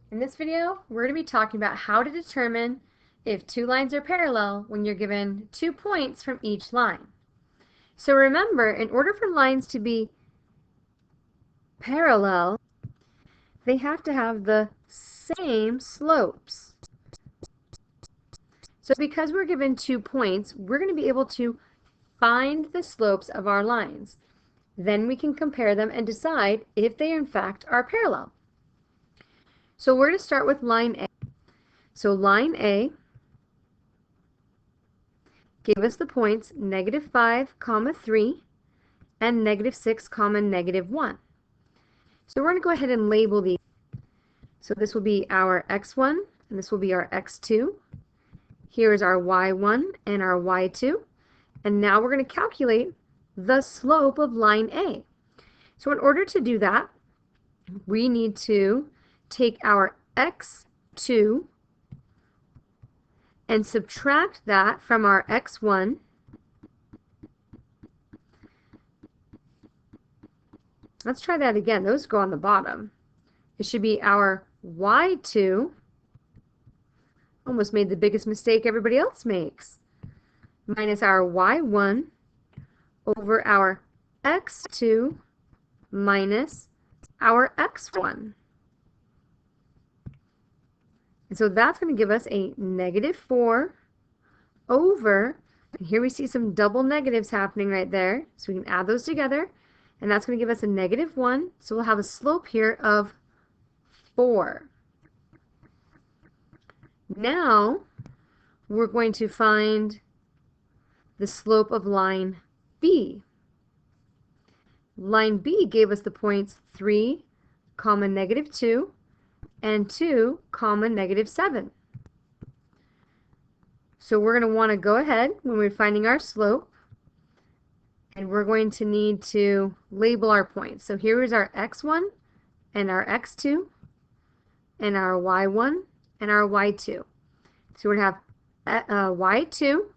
In this video, we're going to be talking about how to determine if two lines are parallel when you're given 2 points from each line. So remember, in order for lines to be parallel, they have to have the same slopes. So because we're given 2 points, we're going to be able to find the slopes of our lines. Then we can compare them and decide if they in fact are parallel. So we're going to start with line A. So line A gave us the points -5, 3, and -6, -1. So we're going to go ahead and label these. So this will be our x1, and this will be our x2. Here is our y1 and our y2. And now we're going to calculate the slope of line A. So in order to do that, we need to take our x2 and subtract that from our x1. Let's try that again. Those go on the bottom. It should be our y2. Almost made the biggest mistake everybody else makes. Minus our y1 over our x2 minus our x1. And so that's going to give us a -4 over, and here we see some double negatives happening right there, so we can add those together, and that's going to give us a -1, so we'll have a slope here of 4. Now we're going to find the slope of line B. Line B gave us the points 3, -2, and 2, -7. So we're going to want to go ahead when we're finding our slope, and we're going to need to label our points. So here is our x1 and our x2 and our y1 and our y2. So we're going to have y2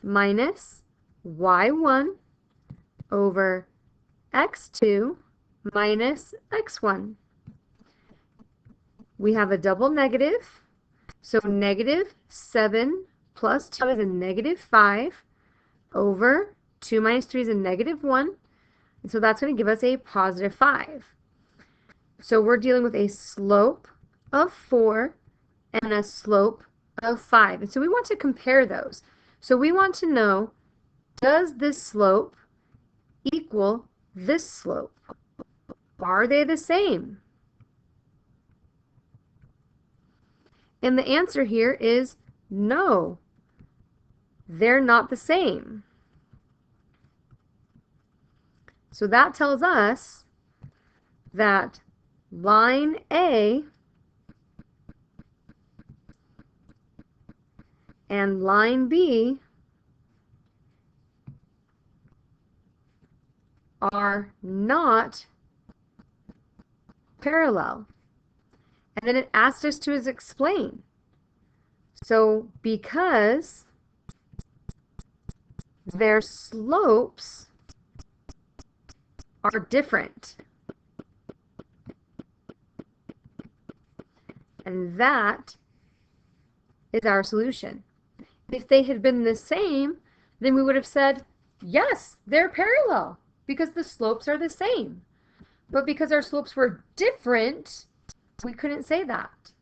minus y1 over x2 minus x1. We have a double negative, so -7 plus 2 is a -5 over 2 minus 3 is a -1, and so that's going to give us a +5. So we're dealing with a slope of 4 and a slope of 5, and so we want to compare those. So we want to know, does this slope equal this slope? Are they the same? And the answer here is no, they're not the same. So that tells us that line A and line B are not parallel. And then it asked us to explain. So because their slopes are different, and that is our solution. If they had been the same, then we would have said, yes, they're parallel because the slopes are the same. But because our slopes were different, we couldn't say that.